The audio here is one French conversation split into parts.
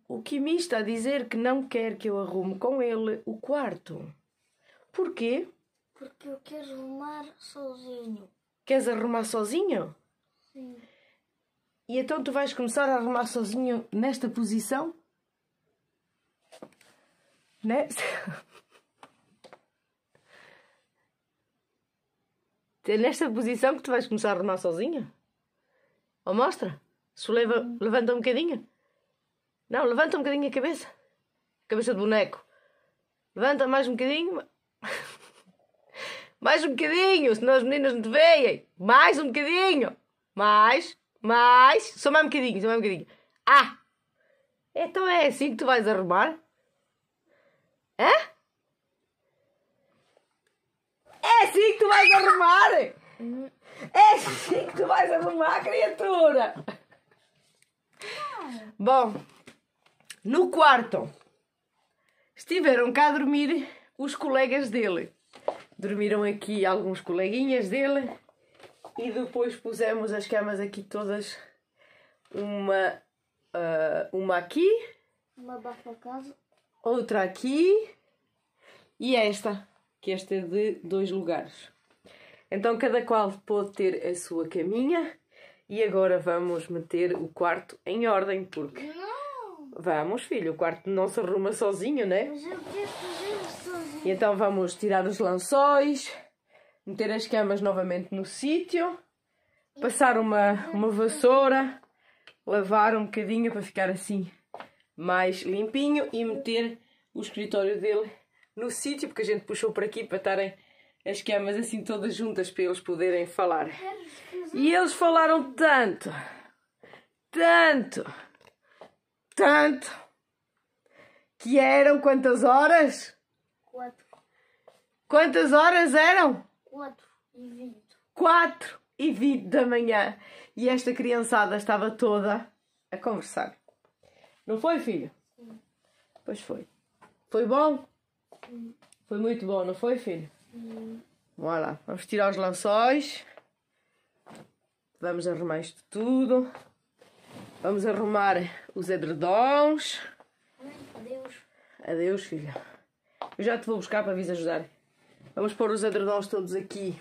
O Kimi está a dizer que não quer que eu arrume com ele o quarto. Porquê? Porque eu quero arrumar sozinho. Queres arrumar sozinho? Sim. E então tu vais começar a arrumar sozinho nesta posição? Né? É nesta posição que tu vais começar a arrumar sozinho? Ou mostra? Levanta um bocadinho. Não, levanta um bocadinho a cabeça. Cabeça de boneco. Levanta mais um bocadinho. Mais um bocadinho, senão as meninas não te veem. Mais um bocadinho. Mais. Só mais um bocadinho. Ah! Então é assim que tu vais arrumar? Hã? É assim que tu vais arrumar? É assim que tu vais arrumar, criatura? Bom, no quarto estiveram cá a dormir os colegas dele. Dormiram aqui alguns coleguinhas dele e depois pusemos as camas aqui todas. Uma aqui. Uma abaixo da casa. Outra aqui. E esta, que esta é de 2 lugares. Então cada qual pode ter a sua caminha. E agora vamos meter o quarto em ordem, porque... Não! Vamos, filho, o quarto não se arruma sozinho, né? Mas eu quero fazer sozinho. E então vamos tirar os lençóis, meter as camas novamente no sítio, passar uma vassoura, lavar um bocadinho para ficar assim mais limpinho e meter o escritório dele no sítio, porque a gente puxou por aqui para estarem as camas assim todas juntas para eles poderem falar. E eles falaram tanto, que eram quantas horas? 4. Quantas horas eram? 4h20. 4h20 da manhã. E esta criançada estava toda a conversar. Não foi, filho? Sim. Pois foi. Foi bom? Sim. Foi muito bom, não foi, filho? Sim. Vamos lá. Vamos tirar os lençóis. Vamos arrumar isto tudo. Vamos arrumar os edredons. Adeus. Adeus, filha. Eu já te vou buscar para vir ajudar. Vamos pôr os edredons todos aqui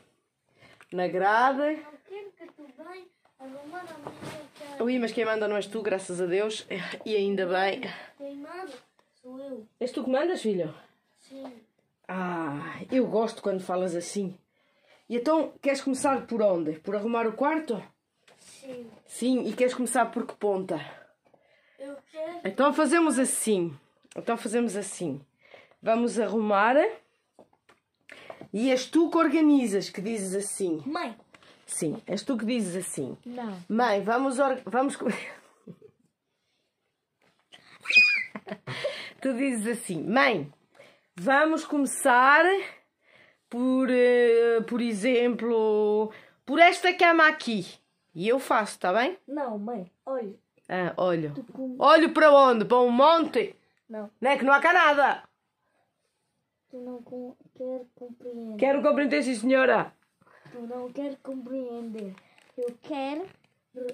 na grade. Não quero que tu venhas arrumar a minha casa. Ui, mas quem manda não és tu, graças a Deus. E ainda bem. Quem manda sou eu. És tu que mandas, filho? Sim. Ah, eu gosto quando falas assim. E então, queres começar por onde? Por arrumar o quarto? Sim. Sim, e queres começar por que ponta? Eu quero. Então fazemos assim. Vamos arrumar. E és tu que organizas, que dizes assim. Mãe. Sim, és tu que dizes assim. Não. Mãe, vamos... Tu dizes assim. Mãe, vamos começar por exemplo, por esta cama aqui. E eu faço, está bem? Não, mãe. Olha. Ah, olho. Olho para onde? Para um monte? Não. Não é que não há cá nada. Tu não quer compreender. Quero compreender, sim, senhora. Tu não quer compreender. Eu quero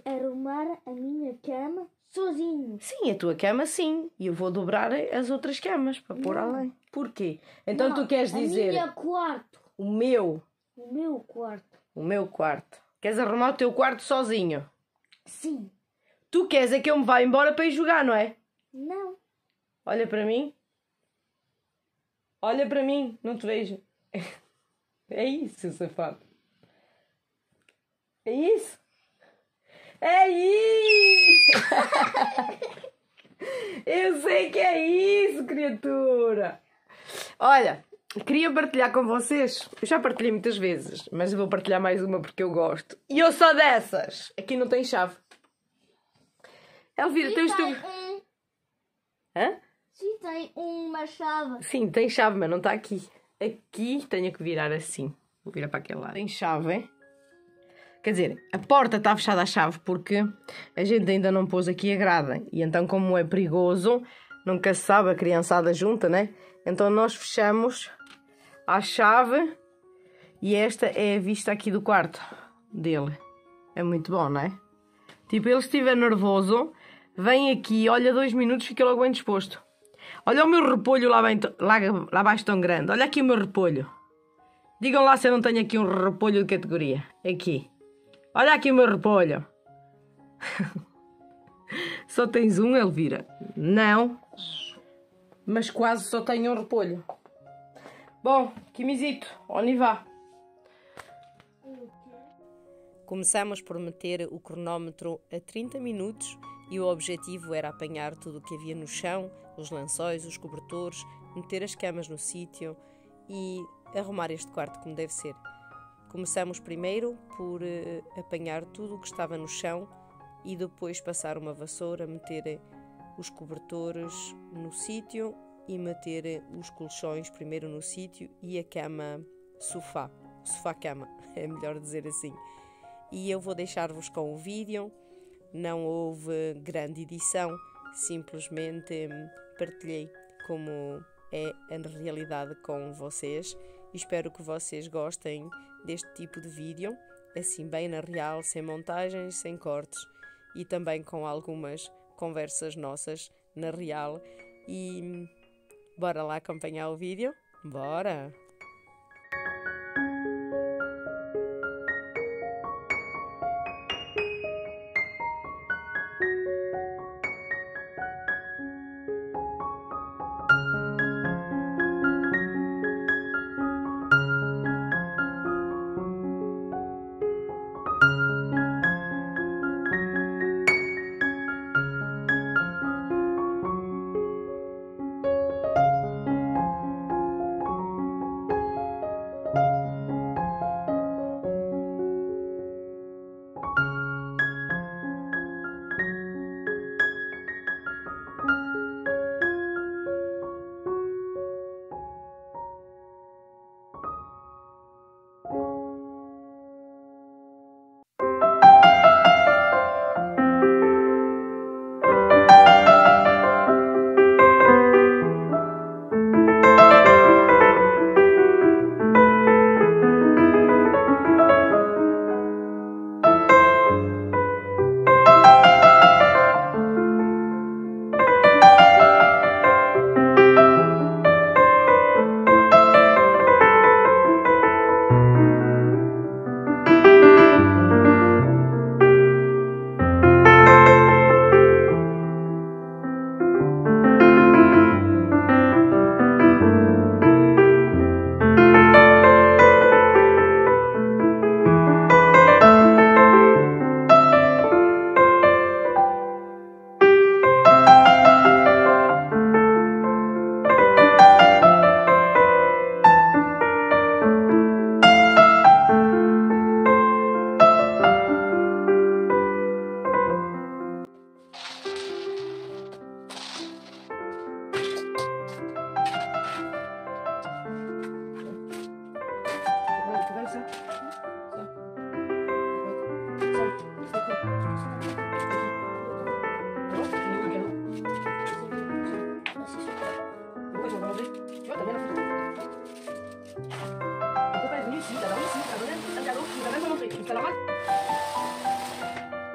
arrumar a minha cama sozinho. Sim, a tua cama sim. E eu vou dobrar as outras camas para pôr além. Porquê? Então tu queres dizer... O meu quarto. O meu. O meu quarto. O meu quarto. Queres arrumar o teu quarto sozinho? Sim. Tu queres é que eu me vá embora para ir jogar, não é? Não. Olha para mim. Olha para mim. Não te vejo. É isso, safado. É isso. É isso. Eu sei que é isso, criatura. Olha, queria partilhar com vocês. Eu já partilhei muitas vezes, mas eu vou partilhar mais uma porque eu gosto. E eu sou dessas. Aqui não tem chave. Elvira, tens tu... Hã? Sim, tem uma chave. Sim, tem chave, mas não está aqui. Aqui tenho que virar assim. Vou virar para aquele lado. Tem chave, hein? Quer dizer, a porta está fechada à chave porque a gente ainda não pôs aqui a grade. E então, como é perigoso, nunca se sabe, a criançada junta, né? Então nós fechamos a chave e esta é a vista aqui do quarto dele. É muito bom, não é? Tipo, ele estiver nervoso, vem aqui, olha 2 minutos, fica logo bem disposto. Olha o meu repolho lá abaixo tão grande. Olha aqui o meu repolho. Digam lá se eu não tenho aqui um repolho de categoria. Aqui. Olha aqui o meu repolho. Só tens um, Elvira? Não. Mas quase só tenho um repolho. Bom, Quimizito, onde vá? Começamos por meter o cronómetro a 30 minutos e o objetivo era apanhar tudo o que havia no chão, os lençóis, os cobertores, meter as camas no sítio e arrumar este quarto como deve ser. Começamos primeiro por apanhar tudo o que estava no chão e depois passar uma vassoura, meter os cobertores no sítio e meter os colchões primeiro no sítio e a cama sofá-cama, é melhor dizer assim. E eu vou deixar-vos com o vídeo, não houve grande edição, simplesmente partilhei como é a realidade com vocês. Espero que vocês gostem deste tipo de vídeo, assim bem na real, sem montagens, sem cortes e também com algumas conversas nossas na real. E bora lá acompanhar o vídeo? Bora!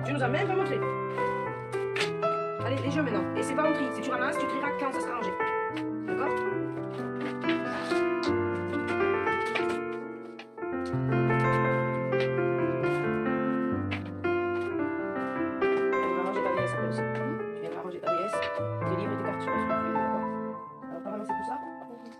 Tu nous as même pas montré. Allez, les jeux maintenant. Et c'est pas en tri. Si tu ramasses, tu trieras quand ça sera rangé. D'accord? Tu vas ranger ta DS après aussi. Tu viendras ranger ta DS, tes livres et tes cartes. Alors, pas ramasser tout ça? Vas-y.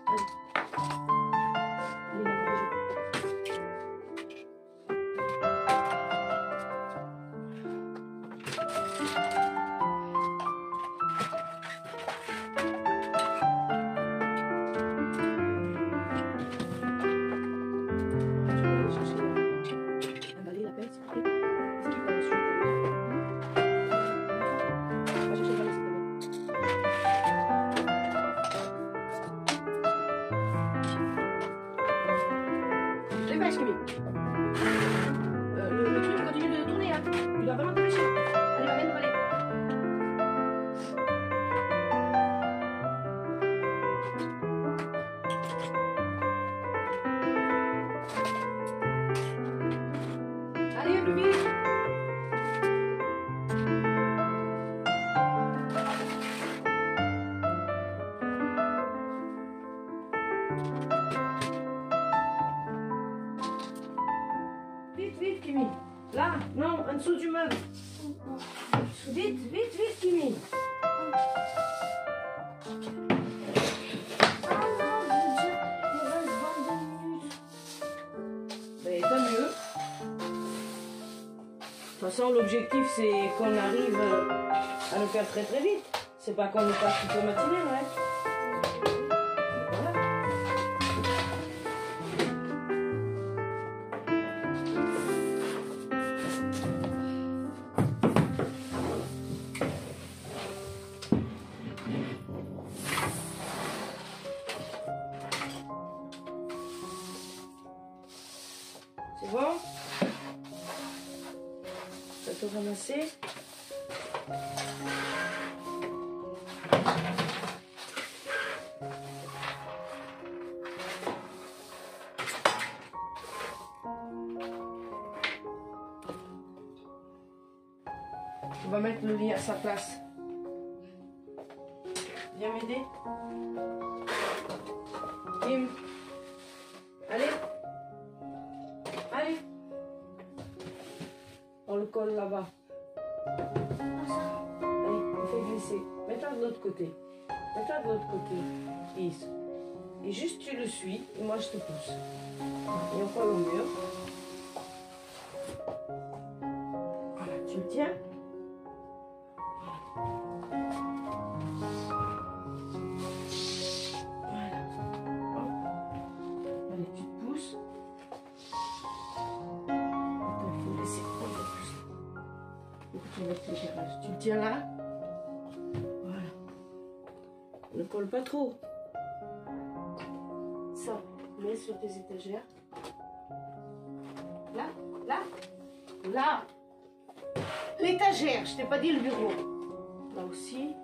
Allez, viens, prends tes jeux. Dépêche, Camille. Le truc continue de tourner, hein. Tu dois vraiment te dépêcher. Allez, va, mène, allez. Allez, plus vite. vite, Kimi. Là, non, en dessous du meuble. Vite, vite, vite, Kimi. Ben, tant mieux. De toute façon, l'objectif, c'est qu'on arrive à le faire très très vite. C'est pas qu'on nous passe toute la matinée, ouais. Voilà. C'est bon? Ça peut ramasser. On va mettre le lit à sa place. Viens m'aider. Kim. Allez. Allez. On le colle là-bas. Allez, on fait glisser. Mets-toi de l'autre côté. Mets-toi de l'autre côté. Glisse. Et juste tu le suis et moi je te pousse. Et on colle au mur. Voilà, tu le tiens. Tu le tiens là. Voilà. Ne colle pas trop. Ça, mets sur tes étagères. Là, là, là. L'étagère, je t'ai pas dit le bureau. Là aussi.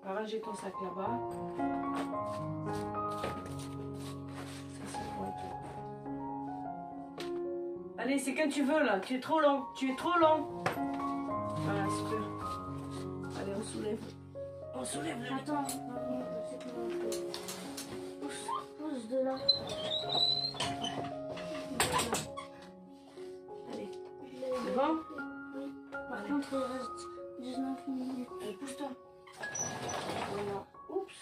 Arrangez ton sac là-bas. Allez, c'est quand tu veux là. Tu es trop long. Tu es trop long. Voilà, super. Allez, on soulève. On soulève le lit. Attends, pousse de là. Allez. C'est bon? Oui. Par contre, il reste 19 minutes. Allez, pousse-toi. Voilà. Oups.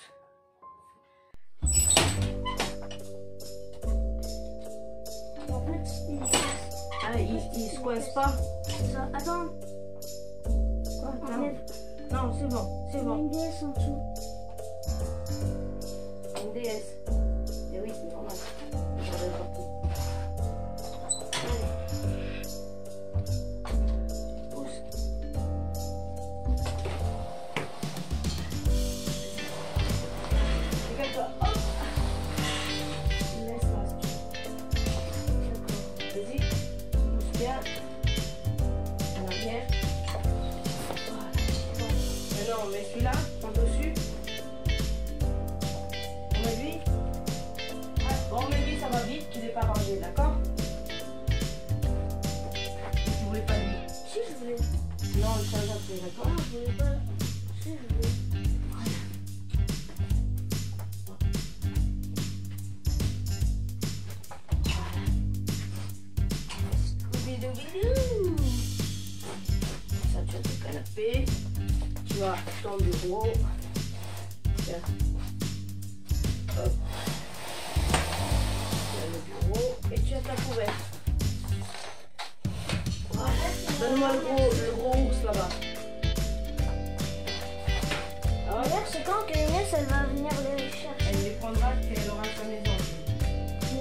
En fait, Ah, il se coince pas. ça. Attends. Quoi? Non, c'est bon. C'est bon. Une DS en dessous. Une DS. Eh oui, c'est normal. J'en ai partout. Allez. Pousse. Regarde-toi. Hop. Laisse là, si tu veux. Vas-y. Pousse bien. En arrière. Voilà. Maintenant, on met celui-là par-dessus. On met lui. Ouais, bon, on met lui, ça va vite, qu'il n'est pas rangé, d'accord? Tu voulais pas lui? Si je voulais. Non, on le change après, d'accord? Non, je voulais pas. Si je voulais. Scooby-Doo-Bidou. Ça, tu as ton canapé. Tu as ton bureau. Tiens. Hop. Tu as le bureau et tu as ta couverte. Voilà. Donne-moi le gros ours là-bas. D'ailleurs, c'est quand que Inès, elle va venir les chercher. Elle les prendra quand elle aura sa maison. Je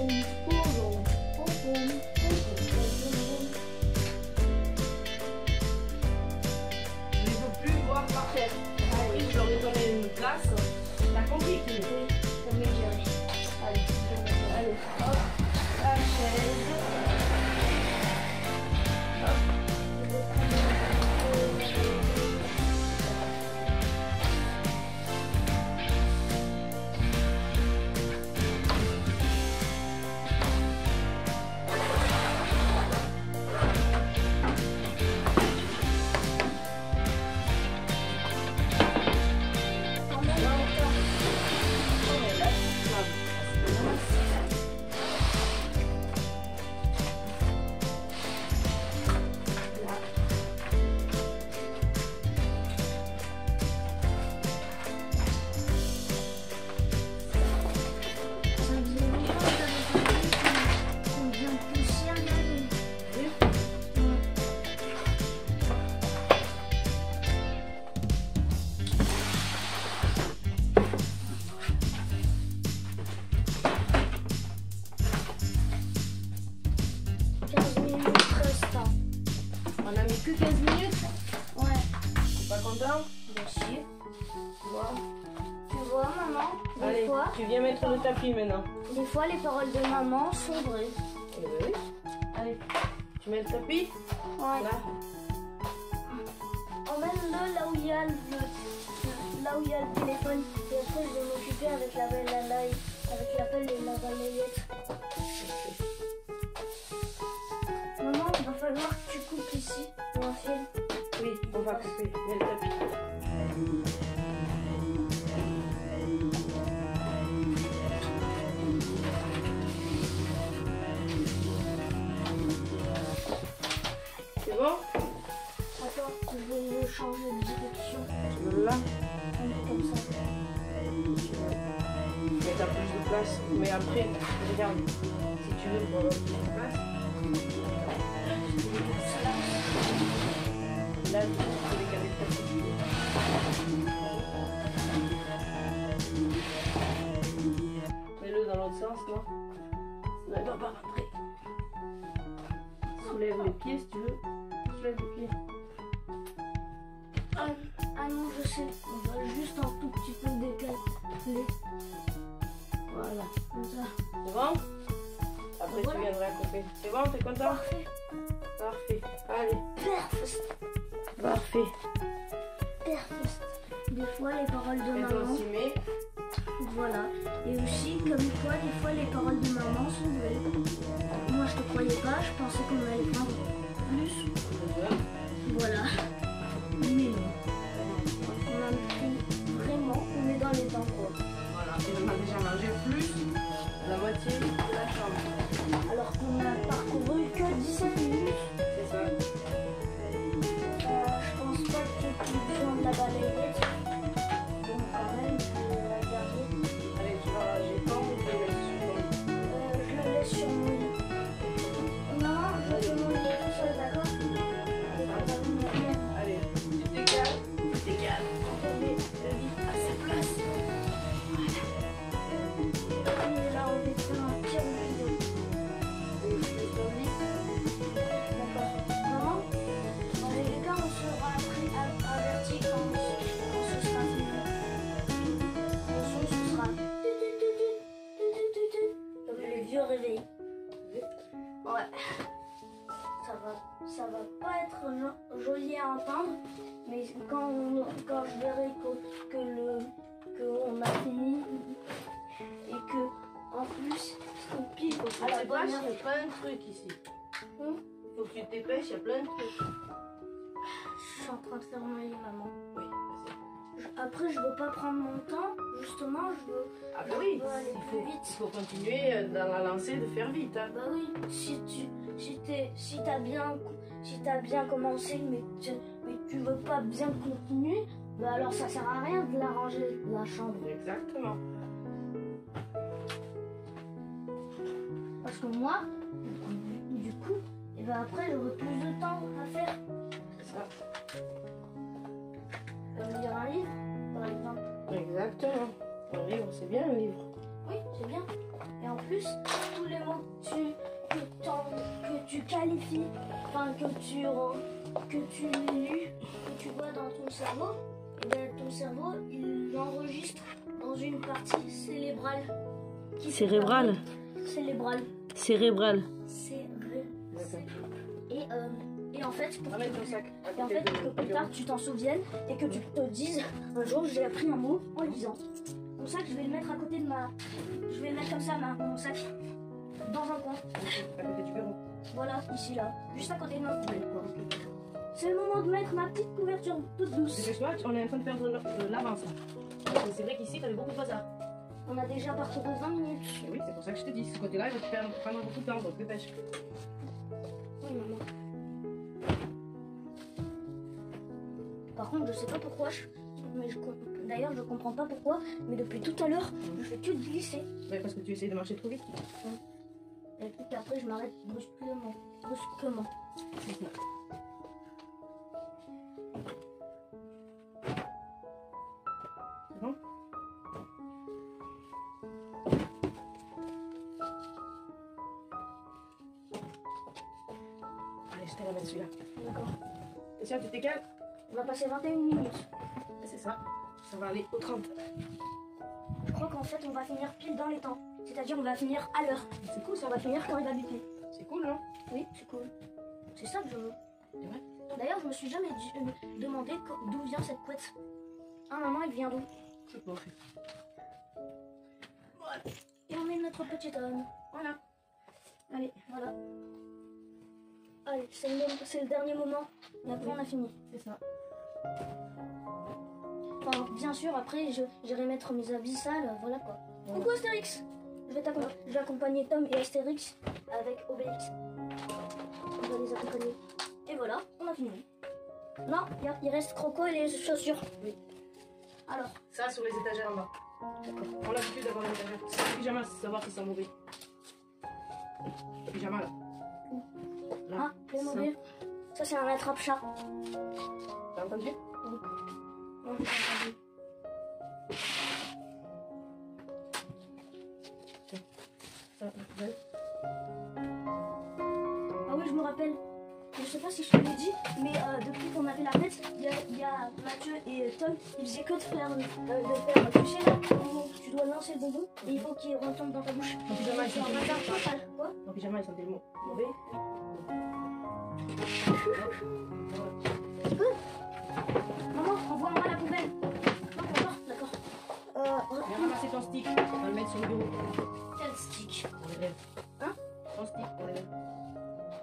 ne veux plus voir par terre. Ah oui, je leur ai donné une place. T'as compris qui? Allez, hop, la chaise. que 15 minutes. Ouais. T'es pas content? Bien sûr. Tu vois? Tu vois, maman, Allez, des fois, tu viens mettre le tapis maintenant. les paroles de maman sont vraies. Oui. Allez, tu mets le tapis? Ouais. Là. Emmène-le là où il y a là où il y a le téléphone. Et après, je vais m'occuper avec la pelle et la balayette. Maman, il va falloir que tu coupes ici. Mon fil. Oui, on va couper. Mets le tapis. C'est bon? Attends, je vais changer de direction. Tu veux là? Comme ça. Mais t'as plus de place. Mais après, regarde. Si tu veux pour avoir plus de place. Là, tu peux décaler le tapis. Mets-le dans l'autre sens, non? Ça ne va pas rentrer. Soulève les pieds si tu veux. Soulève les pieds. Ah non, je sais. On va juste un tout petit peu décaler. Voilà. Comme ça. C'est bon? Après, Voilà. tu viendras couper. C'est bon? T'es content? Parfait. Parfait. Allez. Parfait. Parfait. Parfait. Des fois, les paroles de Et toi maman. aussi, mais. Voilà. Et aussi, comme quoi, des fois, les paroles de maman sont vraies. Moi, je te croyais pas. Je pensais qu'on allait prendre plus. Voilà. Mais non. On a pris vraiment. On est dans les temps, quoi. Voilà. Et on a déjà mangé plus de la moitié de la chambre. Alors qu'on a parcouru que 17 minutes. C'est ça. Je pense pas que tu besoin de la balayette. Donc quand même, je vais la garder. Allez, tu vas ranger quand ou tu le laisses sur ton lit? Je le laisse sur mon lit. Non, je vais mon lit tout seul, d'accord? Allez, tu décales. Tu décales. On met le lit à sa place. Voilà. Et là, on va faire un petit vidéo. Et tu laisses ton lit. D'accord. Maman, dans les cas, on sera averti quand ce sera fini. Le son, ce sera comme les vieux réveils. Ouais. Ça va pas être joli à entendre, mais quand je verrai qu'on a fini et que en plus on pile à la bonne heure. Il y a plein de trucs ici. Faut que tu te dépêches, il y a plein de trucs. Je suis en train de faire mon lit, maman. Oui, vas-y. Après, je veux pas prendre mon temps, justement, je veux. Ah bah oui, je veux aller plus il vite. faut continuer dans la lancée de faire vite. Hein. Bah oui, si t'as bien commencé, mais tu veux pas bien continuer, bah alors ça sert à rien de la ranger la chambre. Exactement. Parce que moi, du coup, et ben après j'aurai plus de temps à faire. C'est ça. Comme lire un livre, par exemple. Exactement. Un livre, c'est bien un livre. Oui, c'est bien. Et en plus, tous les mots que tu qualifies, enfin que tu lus, que tu vois dans ton cerveau, et bien ton cerveau, il l'enregistre dans une partie cérébrale. Cérébrale. Cérébrale. Cérébrale. Et en fait, pour Ramène ton sac. Et en fait, que plus tard tu t'en souviennes et que tu te dises un jour j'ai appris un mot en lisant. Mon sac, je vais le mettre à côté de ma. Je vais le mettre comme ça, mon sac, dans un coin. À côté du bureau. Voilà, ici là, juste à côté de notre table. C'est le moment de mettre ma petite couverture toute douce. Dépêche-toi, on est en train de perdre l'avance là. C'est vrai qu'ici, t'avais beaucoup de bazar. On a déjà parcouru 20 minutes. Et oui, c'est pour ça que je te dis, ce côté-là, il va te prendre beaucoup de temps, donc dépêche. Oui, maman. Par contre, je sais pas pourquoi, d'ailleurs, je comprends pas pourquoi, mais depuis tout à l'heure, je fais que de glisser. Ouais, parce que tu essayes de marcher trop vite. Et puis après, je m'arrête brusquement. C'est ça. C'est bon? Allez, je te la mets celui-là. D'accord. Attention, tu t'écales. On va passer 21 minutes. C'est ça. Ça va aller au 30. Je crois qu'en fait, on va finir pile dans les temps. C'est-à-dire, on va finir à l'heure. C'est cool ça. On va finir quand il va buter. C'est cool, non? Oui, c'est cool. C'est ça que je veux. C'est vrai? D'ailleurs, je me suis jamais demandé d'où vient cette couette. Ah, maman, elle vient d'où? Je sais pas. Et on met notre petit homme. Voilà. Allez, voilà. Allez, c'est le dernier moment. Et après, on a fini. C'est ça. Enfin, bien sûr, après, j'irai mettre mes habits sales. Voilà quoi. Voilà. Coucou Astérix! Je vais accompagner Tom et Astérix avec Obélix. On va les accompagner. Et voilà, on a fini. Non, il reste Croco et les chaussures. Oui. Alors, Ça sur les étagères en bas. On a l'habitude d'avoir les étagères. C'est le pyjama, c'est savoir s'ils sont mauvais. Le pyjama là. Là. ah, les mauvais. Ça, c'est un attrape-chat. T'as entendu? Non, j'ai pas entendu. Ça, ouais. Ah oui, je me rappelle. Je sais pas si je te l'ai dit, mais depuis qu'on a fait la fête, il y a Mathieu et Tom, ils faisaient que de faire, tu sais là, où tu dois lancer le bonbon et il faut qu'il retombe dans ta bouche. Mon pyjama, il C'est un sentait bazar total. Quoi? Mon pyjama, il sentait le mot mauvais. Maman, envoie-moi la poubelle. Non, d'accord. Viens ramasser ton stick. On va le mettre sur le bureau. Quel stick? Pour les lèvres. Hein? Ton stick pour les lèvres.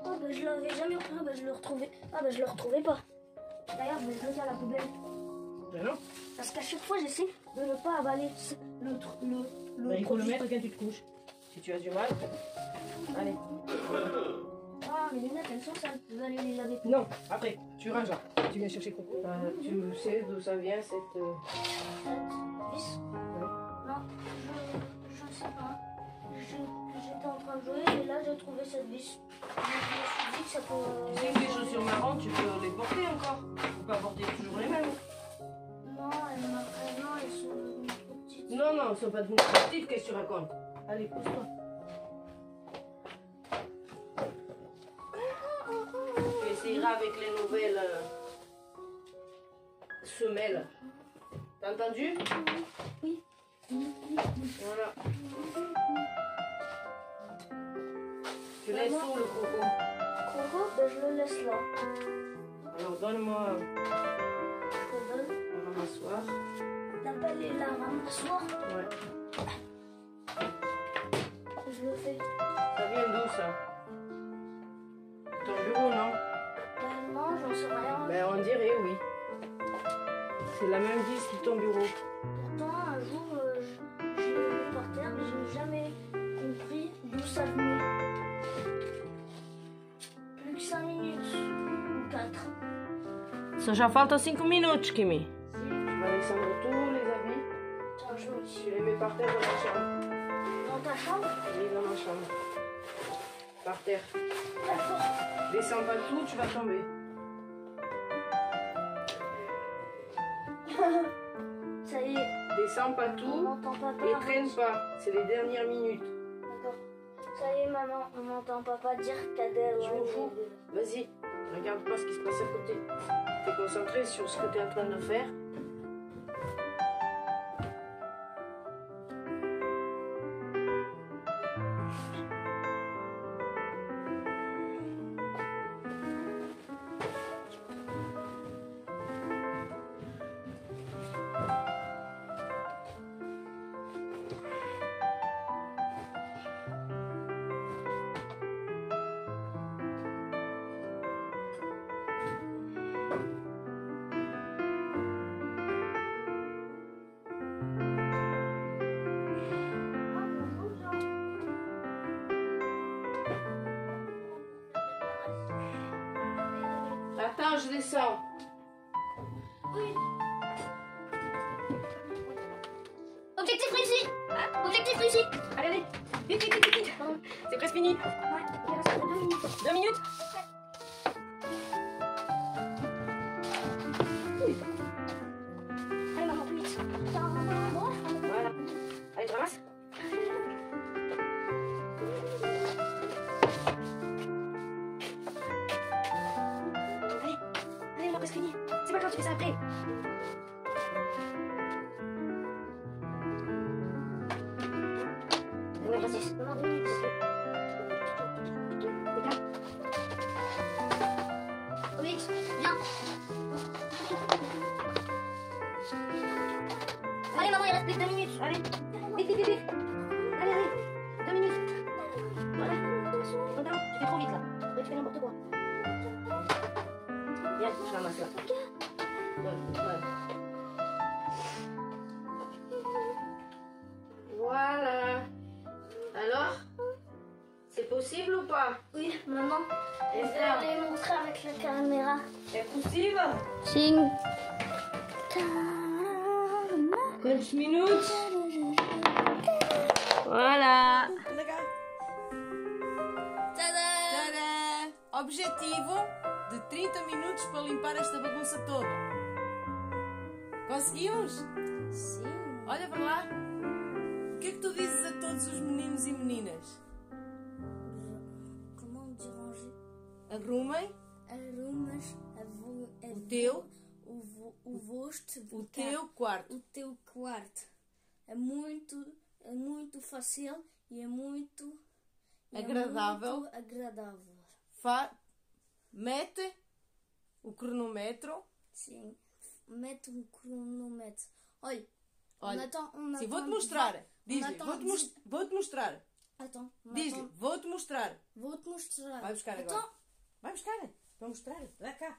Oh, bah je l'avais jamais repris. Ah, bah je le retrouvais. Ah, bah je le retrouvais pas. D'ailleurs, je vais le jeter à la poubelle. Ben non. Parce qu'à chaque fois, j'essaie de ne pas avaler le Ben, il faut le mettre quand tu te couches. Si tu as du mal. Allez. Ah, mes lunettes, elles sont sales. Je vais aller les laver. Non, après, tu ranges là. Tu viens chercher Coco. Tu sais d'où ça vient cette. Cette vis? Ouais. Non, je sais pas. J'étais en train de jouer et là j'ai trouvé cette vis. Je me suis dit que ça peut. Tu sais que les chaussures marron, tu peux les porter encore. Tu peux pas porter toujours les mêmes. Non, elles sont trop petites. Non, non, elles sont pas devenues petites, qu'est-ce que tu racontes? Allez, pousse-toi. Tu essayeras avec les nouvelles semelles. T'as entendu? Oui. Voilà. Tu laisses où le Coco? Croco, ben je le laisse là. Alors donne-moi Je te donne. un ramassoir. T'appelles la ramassoir. Ouais. Je le fais. Ça vient d'où ça? Ton bureau, non? Ben non, j'en sais rien. Ben on dirait oui. C'est la même vis que ton bureau. Pourtant, un jour, je l'ai vu par terre, mais je n'ai jamais compris d'où ça venait. Plus que 5 minutes. Ou 4. Só já faltam 5 minutos, Kimi. Tu vas descendre tous les habits. Tiens, je me Tu les mets par terre dans la chambre. Dans ta chambre? Oui, dans ma chambre. Par terre. D'accord. Descends pas tout, tu vas tomber. Ça y est, Descends pas on tout n'entend papa. et traîne pas. C'est les dernières minutes. D'accord. Ça y est, maman, on n'entend papa dire qu'Adèle. Je m'en fous. Vas-y, regarde pas ce qui se passe à côté. T'es concentré sur ce que tu es en train de faire. Attends, je descends. Oui. Objectif réussi. Hein? Objectif réussi. Allez, allez. Vite, vite, vite, vite. Pardon. C'est presque fini. Ouais, il reste 2 minutes. 2 minutes. Allez, maman, plus vite. T'as un endroit? Voilà. Allez, tu ramasses. Allez, d'accord, tu fais ça après. Ouais, vas-y. Non, 2 minutes. Obélix, viens. Allez, maman, il reste plus que 2 minutes. Allez, vite, vite, vite, vite. Allez, allez, 2 minutes. Voilà. Non, tu fais trop vite là. Là, tu fais n'importe quoi. Viens, je ramasse là. Voilà. Alors, c'est possible ou pas? Oui, maman. Je vais Esther, aller montrer avec la caméra. c'est possible? Sing. Quantos minutos? Voilà. Tadã! Objetivo de 30 minutos para limpar esta bagunça toda. Conseguimos? Sim. Olha para lá. O que é que tu dizes a todos os meninos e meninas? Comment de ranger? Arrumem Arrumas o teu, o vosto, o teu quarto. o teu quarto. É muito fácil e é muito Agradável. agradável. Mete o cronômetro. Sim. Mete um cronômetro. Olha. Olha, On sim, attend vou-te mostrar. Diz-lhe, attend vou-te mostrar. Attends. Diz-lhe, vou-te mostrar. Vou-te mostrar. Vai buscar agora. Attends. Vai buscar. Vou mostrar. Dá cá.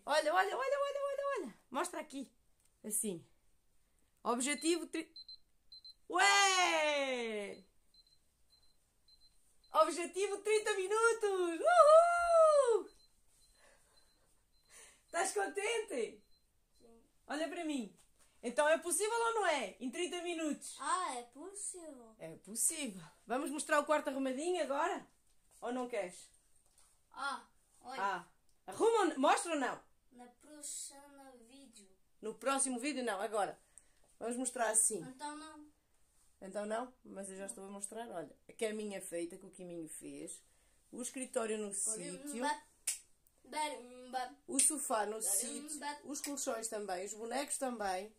Olha. Olha. Mostra aqui. Assim. Objetivo... Ué! Objetivo 30 minutos! Uhul! Estás contente? Sim. Olha para mim. Então é possível ou não é? Em 30 minutos? Ah, é possível. É possível. Vamos mostrar o quarto arrumadinho agora? Ou não queres? Olha. Arruma, mostra ou não? Na próxima vídeo. No próximo vídeo não, agora. Vamos mostrar assim. Então não. Então não? Mas eu já estou a mostrar. Olha, a caminha feita que o Quiminho fez. O escritório no sítio. O sofá no sítio. Os colchões também. Os bonecos também.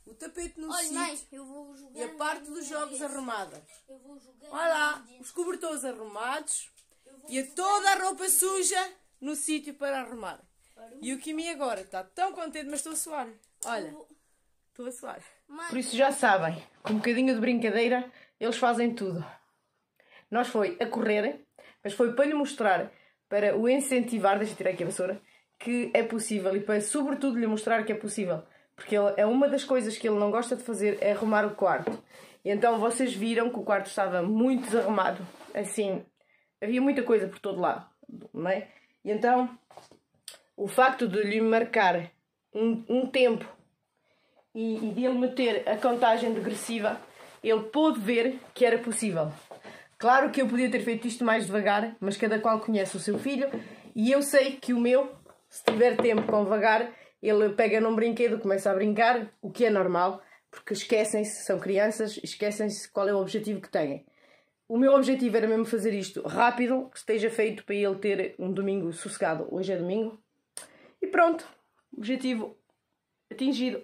O tapete no Olha, mãe, sítio. eu vou jogar. E a parte dos jogos arrumada. Eu vou jogar. Olha lá, os cobertores arrumados. E toda a roupa suja no sítio para arrumar. E o Kimi agora está tão contente, mas estou a suar. Olha, estou a suar. Por isso já sabem, com um bocadinho de brincadeira, eles fazem tudo. Nós foi a correr, mas foi para lhe mostrar, para o incentivar, deixa eu tirar aqui a vassoura, que é possível e para sobretudo lhe mostrar que é possível. Porque é uma das coisas que ele não gosta de fazer é arrumar o quarto. E então vocês viram que o quarto estava muito desarrumado, assim, havia muita coisa por todo lado, não é? E então, o facto de lhe marcar um tempo e de ele meter a contagem degressiva, ele pôde ver que era possível. Claro que eu podia ter feito isto mais devagar, mas cada qual conhece o seu filho e eu sei que o meu, se tiver tempo com vagar, ele pega num brinquedo, começa a brincar, o que é normal, porque esquecem-se, são crianças, esquecem-se qual é o objetivo que têm. O meu objetivo era mesmo fazer isto rápido, que esteja feito para ele ter um domingo sossegado. Hoje é domingo. E pronto, objetivo atingido.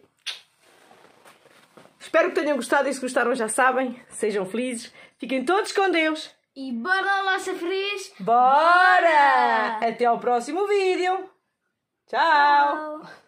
Espero que tenham gostado e se gostaram já sabem, sejam felizes, fiquem todos com Deus. E bora lá ser feliz. Bora! Até ao próximo vídeo. Tchau! Tchau.